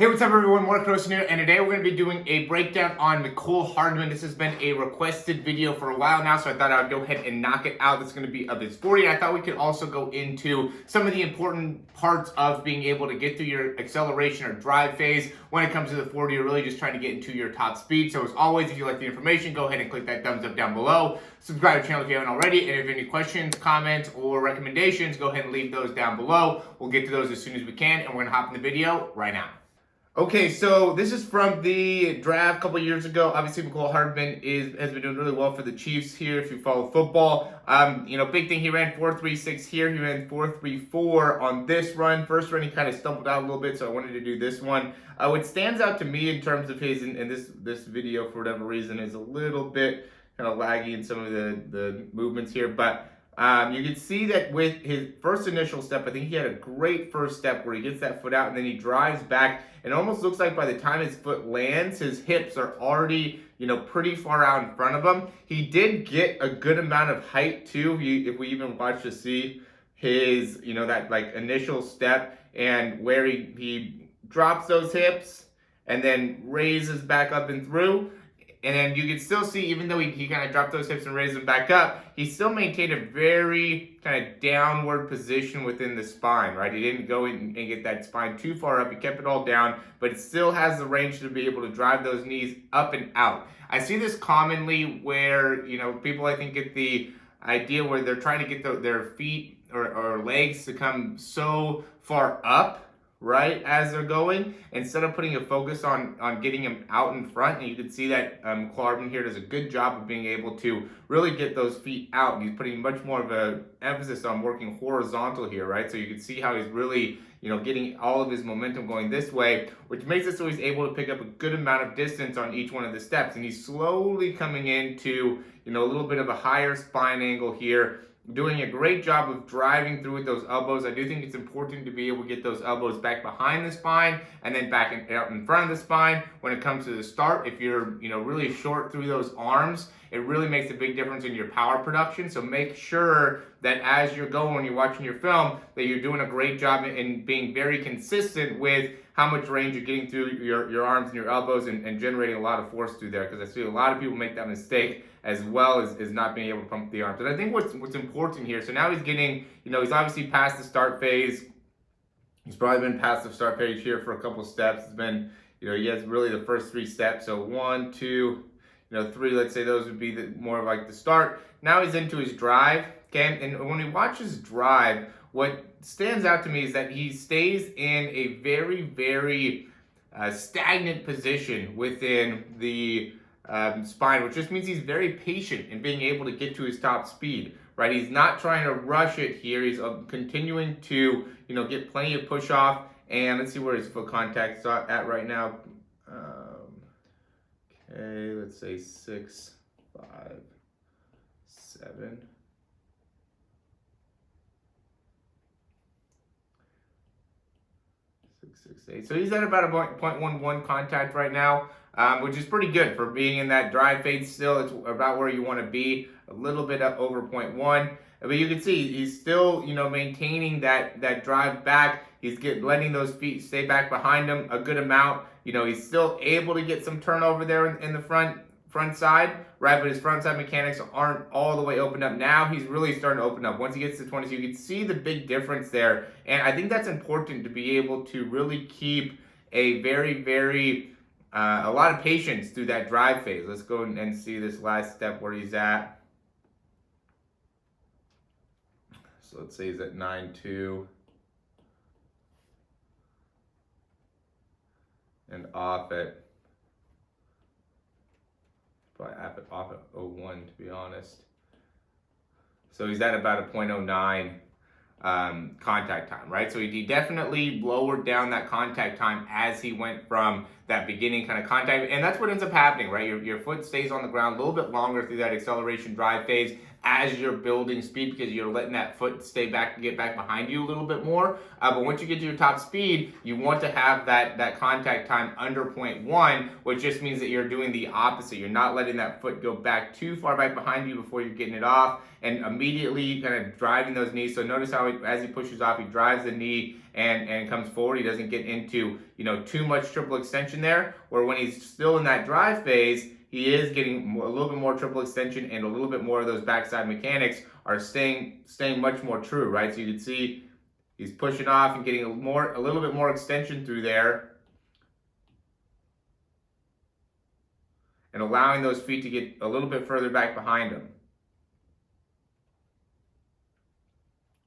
Hey, what's up everyone, Morey Croson here, and today we're going to be doing a breakdown on Mecole Hardman. This has been a requested video for a while now, so I thought I would go ahead and knock it out. That's going to be of its 40. I thought we could also go into some of the important parts of being able to get through your acceleration or drive phase when it comes to the 40. You're really just trying to get into your top speed. So as always, if you like the information, go ahead and click that thumbs up down below. Subscribe to the channel if you haven't already, and if you have any questions, comments, or recommendations, go ahead and leave those down below. We'll get to those as soon as we can, and we're going to hop in the video right now. Okay, so this is from the draft a couple years ago. Obviously, Mecole Hardman has been doing really well for the Chiefs here. If you follow football, big thing. He ran 4.36 here. He ran 4.34 on this run. First run, he kind of stumbled out a little bit, so I wanted to do this one. What stands out to me in terms of his, and this video for whatever reason is a little bit kind of laggy in some of the movements here, but. You can see that with his first initial step, I think he had a great first step where he gets that foot out and then he drives back. It almost looks like by the time his foot lands, his hips are already, pretty far out in front of him. He did get a good amount of height too. If we even watch to see his, that like initial step and where he drops those hips and then raises back up and through. And then you can still see, even though he kind of dropped those hips and raised them back up, he still maintained a very kind of downward position within the spine, right? He didn't go in and get that spine too far up. He kept it all down, but it still has the range to be able to drive those knees up and out. I see this commonly where, people I think get the idea where they're trying to get their feet or legs to come so far up, right, as they're going, instead of putting a focus on getting them out in front. And you can see that Mecole Hardman here does a good job of being able to really get those feet out, and he's putting much more of an emphasis on working horizontal here, right? So you can see how he's really, getting all of his momentum going this way, which makes it so he's able to pick up a good amount of distance on each one of the steps. And he's slowly coming into, a little bit of a higher spine angle here, doing a great job of driving through with those elbows. I do think it's important to be able to get those elbows back behind the spine and then back out in front of the spine when it comes to the start. If you're, really short through those arms, it really makes a big difference in your power production. So make sure that as you're going, when you're watching your film, that you're doing a great job in being very consistent with how much range you're getting through your arms and your elbows and generating a lot of force through there. Because I see a lot of people make that mistake, as well as not being able to pump the arms. And I think what's important here, so now he's getting, he's obviously past the start phase. He's probably been past the start phase here for a couple steps. It's been, he has really the first 3 steps. So 1, 2, 3, let's say those would be more of like the start. Now he's into his drive, okay? And when he watches drive, what stands out to me is that he stays in a very, very stagnant position within the spine, which just means he's very patient in being able to get to his top speed, right? He's not trying to rush it here. He's continuing to, get plenty of push off. And let's see where his foot contact's at right now. Okay, let's say 6, 5, 7. So he's at about a 0.11 contact right now, which is pretty good for being in that drive phase still. It's about where you want to be, a little bit up over 0.1. But you can see he's still, maintaining that drive back. He's letting those feet stay back behind him a good amount. He's still able to get some turnover there in the front side, right? But his front side mechanics aren't all the way opened up. Now he's really starting to open up. Once he gets to 20, so you can see the big difference there. And I think that's important to be able to really keep a very, very, a lot of patience through that drive phase. Let's go and see this last step where he's at. So let's say he's at 9.2. And off at off at 0.1, to be honest. So he's at about a 0.09 contact time, right? So he definitely lowered down that contact time as he went from that beginning kind of contact. And that's what ends up happening, right? Your foot stays on the ground a little bit longer through that acceleration drive phase. as you're building speed because you're letting that foot stay back and get back behind you a little bit more. But once you get to your top speed, you want to have that contact time under 0.1, which just means that you're doing the opposite. You're not letting that foot go back too far back behind you before you're getting it off, and immediately kind of driving those knees. So notice how as he pushes off, he drives the knee and comes forward. He doesn't get into too much triple extension there, or when he's still in that drive phase, he is getting a little bit more triple extension, and a little bit more of those backside mechanics are staying much more true, right? So you can see he's pushing off and getting a little bit more extension through there, and allowing those feet to get a little bit further back behind him.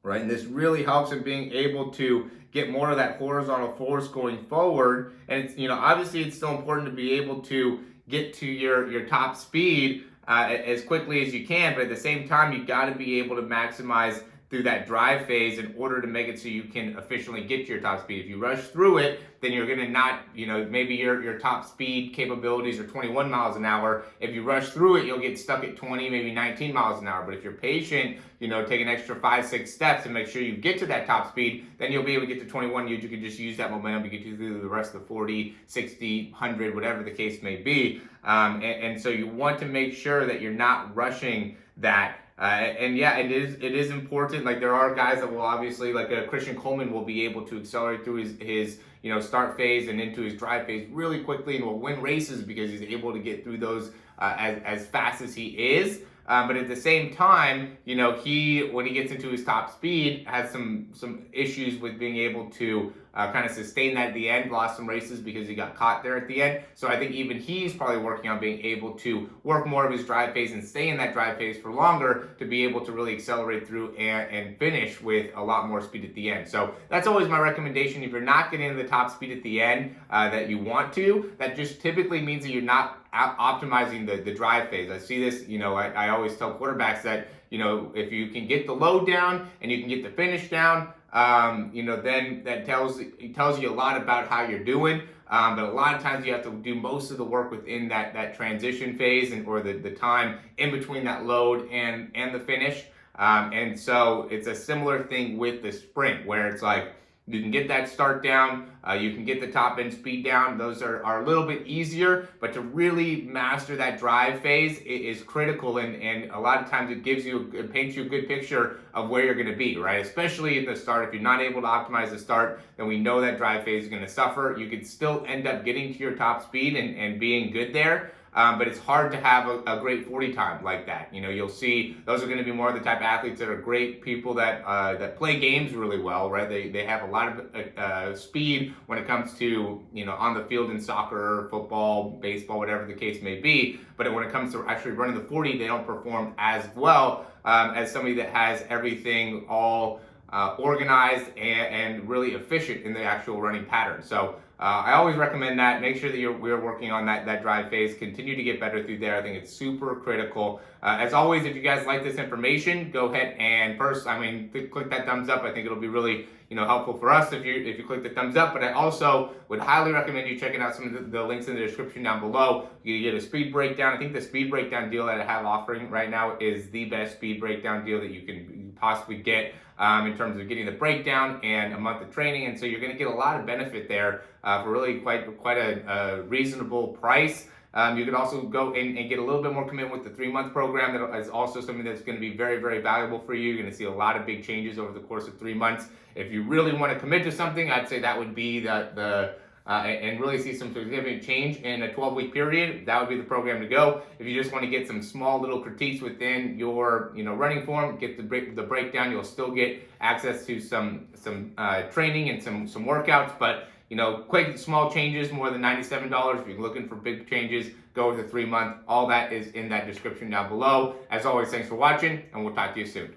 Right, and this really helps in being able to get more of that horizontal force going forward. And it's, obviously it's still important to be able to get to your top speed as quickly as you can, but at the same time, you got to be able to maximize through that drive phase in order to make it so you can efficiently get to your top speed. If you rush through it, then you're going to not, maybe your top speed capabilities are 21 miles an hour. If you rush through it, you'll get stuck at 20, maybe 19 miles an hour. But if you're patient, take an extra 5-6 steps and make sure you get to that top speed, then you'll be able to get to 21. You can just use that momentum to get you through the rest of the 40, 60, 100, whatever the case may be. And so you want to make sure that you're not rushing that. And yeah, it is important. Like, there are guys that will obviously, like Christian Coleman, will be able to accelerate through his start phase and into his drive phase really quickly, and will win races because he's able to get through those as fast as he is. But at the same time, when he gets into his top speed, has some issues with being able to kind of sustain that at the end. Lost some races because he got caught there at the end. So I think even he's probably working on being able to work more of his drive phase and stay in that drive phase for longer to be able to really accelerate through and finish with a lot more speed at the end. So that's always my recommendation. If you're not getting to the top speed at the end that you want to, that just typically means that you're not optimizing the drive phase. I see this, I always tell quarterbacks that, if you can get the load down and you can get the finish down, then that tells you a lot about how you're doing. But a lot of times you have to do most of the work within that transition phase or the time in between that load and the finish. And so it's a similar thing with the sprint, where it's like, you can get that start down, you can get the top end speed down. Those are a little bit easier, but to really master that drive phase is critical, and a lot of times it paints you a good picture of where you're going to be, right? Especially in the start. If you're not able to optimize the start, then we know that drive phase is going to suffer. You could still end up getting to your top speed and being good there. But it's hard to have a great 40 time like that. You'll see those are going to be more of the type of athletes that are great people that play games really well, right? They have a lot of speed when it comes to, on the field in soccer, football, baseball, whatever the case may be. But when it comes to actually running the 40, they don't perform as well as somebody that has everything all organized and really efficient in the actual running pattern. So I always recommend that. Make sure that we're working on that drive phase. Continue to get better through there. I think it's super critical. As always, if you guys like this information, go ahead and click that thumbs up. I think it'll be really helpful for us if you click the thumbs up. But I also would highly recommend you checking out some of the links in the description down below. You get a speed breakdown. I think the speed breakdown deal that I have offering right now is the best speed breakdown deal that you can possibly get in terms of getting the breakdown and a month of training. And so you're going to get a lot of benefit there for really quite a reasonable price. You can also go and get a little bit more commitment with the 3-month program. That is also something that's going to be very, very valuable for you. You're going to see a lot of big changes over the course of 3 months. If you really want to commit to something, I'd say that would be and really see some significant change in a 12-week period, that would be the program to go. If you just want to get some small little critiques within your running form, get the breakdown, you'll still get access to some training and some workouts. But quick small changes, more than $97. If you're looking for big changes, go with the 3-month. All that is in that description down below. As always, thanks for watching, and we'll talk to you soon.